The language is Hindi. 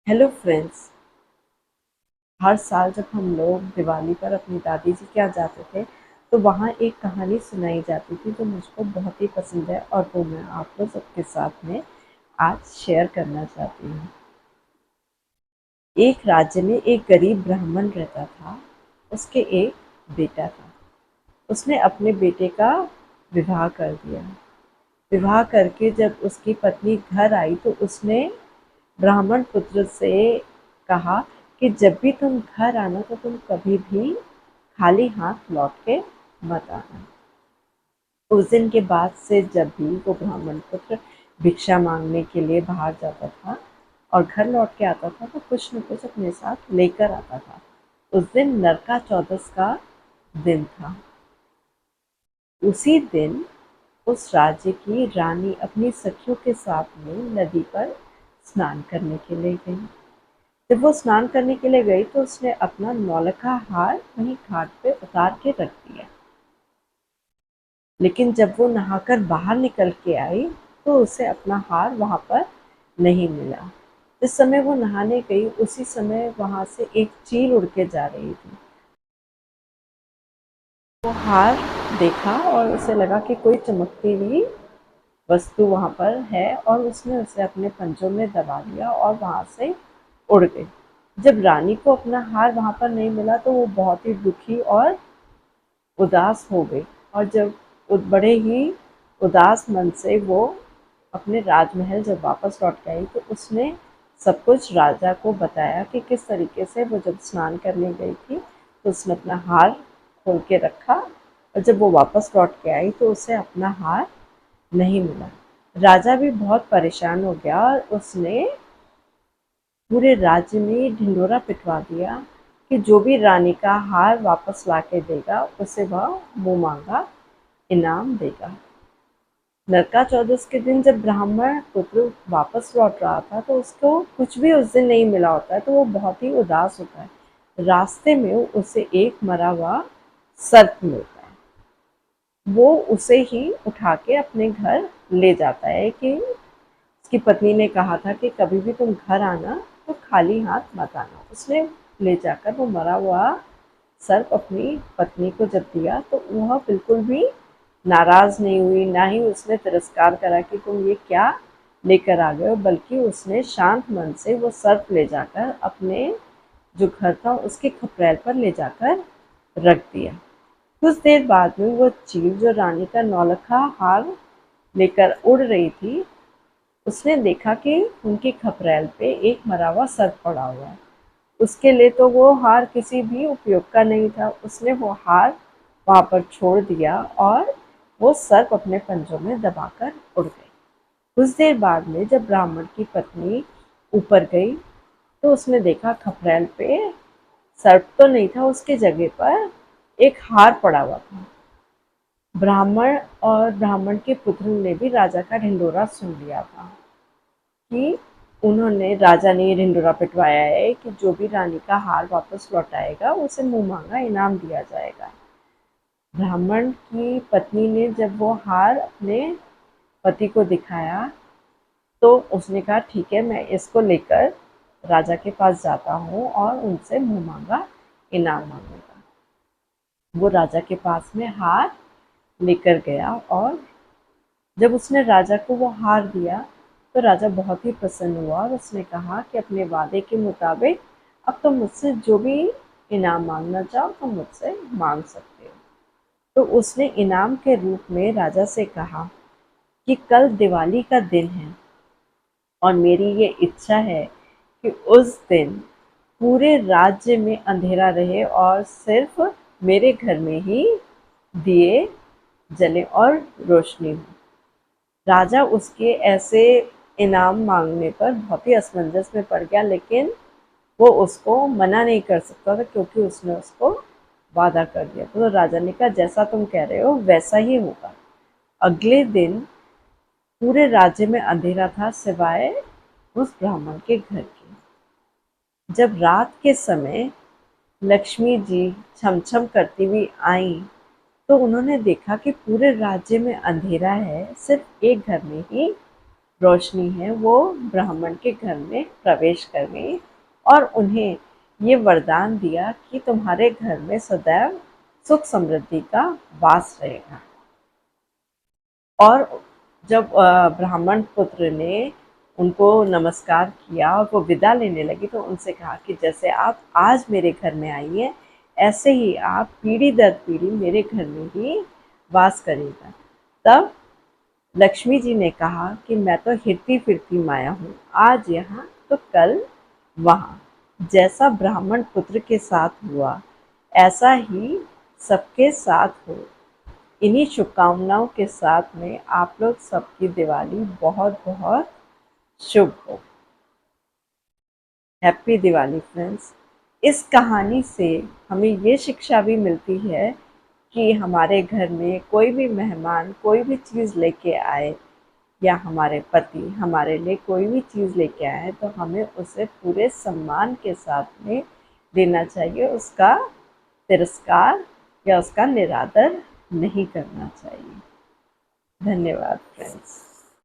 Hello friends. हर साल जब हम लोग दिवाली पर अपनी दादी जी के यहाँ जाते थे तो वहाँ एक कहानी सुनाई जाती थी जो मुझको बहुत ही पसंद है और वो मैं आप लोग सबके साथ में आज शेयर करना चाहती हूँ। एक राज्य में एक गरीब ब्राह्मण रहता था। उसके एक बेटा था। उसने अपने बेटे का विवाह कर दिया। विवाह करके जब उसकी पत्नी घर आई तो उसने ब्राह्मण पुत्र से कहा कि जब भी तुम घर आना तो तुम कभी भी खाली हाथ लौट के मत आना। उस दिन के बाद से जब भी वो ब्राह्मण पुत्र भिक्षा मांगने के लिए बाहर जाता था और घर लौट के आता था तो कुछ न कुछ अपने साथ लेकर आता था। उस दिन नरका चौदस का दिन था। उसी दिन उस राज्य की रानी अपनी सखियों के साथ में नदी पर स्नान करने के लिए गई। जब वो स्नान करने के लिए गई तो उसने अपना नौलखा हार वहीं घाट पे उतार के रख दिया। लेकिन जब वो नहाकर बाहर निकल के आई तो उसे अपना हार वहां पर नहीं मिला। जिस समय वो नहाने गई उसी समय वहां से एक चील उड़ के जा रही थी। वो हार देखा और उसे लगा कि कोई चमकती हुई वस्तु वहां पर है और उसने उसे अपने पंजों में दबा लिया और वहां से उड़ गई। जब रानी को अपना हार वहां पर नहीं मिला तो वो बहुत ही दुखी और उदास हो गई। और जब बड़े ही उदास मन से वो अपने राजमहल जब वापस लौट के आई तो उसने सब कुछ राजा को बताया कि किस तरीके से वो जब स्नान करने गई थी तो उसने अपना हार खोल के रखा और जब वो वापस लौट के आई तो उसे अपना हार नहीं मिला। राजा भी बहुत परेशान हो गया और उसने पूरे राज्य में ढिंढोरा पिटवा दिया कि जो भी रानी का हार वापस ला के देगा उसे वह मुंह मांगा इनाम देगा। नरका चौदस के दिन जब ब्राह्मण पुत्र वापस लौट रहा था तो उसको कुछ भी उस दिन नहीं मिला होता है तो वो बहुत ही उदास होता है। रास्ते में उसे एक मरा हुआ सर्प मिलता है। वो उसे ही उठा के अपने घर ले जाता है कि उसकी पत्नी ने कहा था कि कभी भी तुम घर आना तो खाली हाथ मत आना। उसने ले जाकर वो मरा हुआ सर्प अपनी पत्नी को जब दिया तो वह बिल्कुल भी नाराज नहीं हुई, ना ही उसने तिरस्कार करा कि तुम ये क्या लेकर आ गए हो, बल्कि उसने शांत मन से वो सर्प ले जाकर अपने जो घर था उसके खपरेल पर ले जाकर रख दिया। कुछ देर बाद में वो चील जो रानी का नौलखा हार लेकर उड़ रही थी उसने देखा कि उनके खपरेल पे एक मरा हुआ सर्प पड़ा हुआ है। उसके लिए तो वो हार किसी भी उपयोग का नहीं था। उसने वो हार वहां पर छोड़ दिया और वो सर्प अपने पंजों में दबाकर उड़ गई। कुछ देर बाद में जब ब्राह्मण की पत्नी ऊपर गई तो उसने देखा खपरेल पे सर्प तो नहीं था, उसके जगह पर एक हार पड़ा हुआ था। ब्राह्मण और ब्राह्मण के पुत्र ने भी राजा का ढिंढोरा सुन लिया था कि उन्होंने राजा ने ये ढिंढोरा पिटवाया है कि जो भी रानी का हार वापस लौटाएगा उसे मुंह मांगा इनाम दिया जाएगा। ब्राह्मण की पत्नी ने जब वो हार अपने पति को दिखाया तो उसने कहा ठीक है, मैं इसको लेकर राजा के पास जाता हूँ और उनसे मुंह मांगा इनाम मांगूंगा। वो राजा के पास में हार लेकर गया और जब उसने राजा को वो हार दिया तो राजा बहुत ही प्रसन्न हुआ और उसने कहा कि अपने वादे के मुताबिक अब तुम मुझसे जो भी इनाम मांगना चाहो तुम मुझसे मांग सकते हो। तो उसने इनाम के रूप में राजा से कहा कि कल दिवाली का दिन है और मेरी ये इच्छा है कि उस दिन पूरे राज्य में अंधेरा रहे और सिर्फ मेरे घर में ही दिए जले और रोशनी हो। राजा उसके ऐसे इनाम मांगने पर बहुत ही असमंजस में पड़ गया, लेकिन वो उसको मना नहीं कर सकता था क्योंकि उसने उसको वादा कर दिया। तो राजा ने कहा जैसा तुम कह रहे हो वैसा ही होगा। अगले दिन पूरे राज्य में अंधेरा था सिवाय उस ब्राह्मण के घर के। जब रात के समय लक्ष्मी जी छमछम करती हुई आई तो उन्होंने देखा कि पूरे राज्य में अंधेरा है, सिर्फ एक घर में ही रोशनी है वो ब्राह्मण के घर में प्रवेश कर गई और उन्हें ये वरदान दिया कि तुम्हारे घर में सदैव सुख समृद्धि का वास रहेगा। और जब ब्राह्मण पुत्र ने उनको नमस्कार किया और वो विदा लेने लगी तो उनसे कहा कि जैसे आप आज मेरे घर में आई हैं ऐसे ही आप पीढ़ी दर पीढ़ी मेरे घर में ही वास करेगा। तब लक्ष्मी जी ने कहा कि मैं तो हिरती फिरती माया हूँ, आज यहाँ तो कल वहाँ। जैसा ब्राह्मण पुत्र के साथ हुआ ऐसा ही सबके साथ हो। इन्हीं शुभकामनाओं के साथ में आप लोग सबकी दिवाली बहुत बहुत शुभ हो। Happy Diwali friends. इस कहानी से हमें ये शिक्षा भी मिलती है कि हमारे घर में कोई भी मेहमान कोई भी चीज़ लेके आए या हमारे पति हमारे लिए कोई भी चीज़ लेके आए तो हमें उसे पूरे सम्मान के साथ में देना चाहिए, उसका तिरस्कार या उसका निरादर नहीं करना चाहिए। धन्यवाद फ्रेंड्स।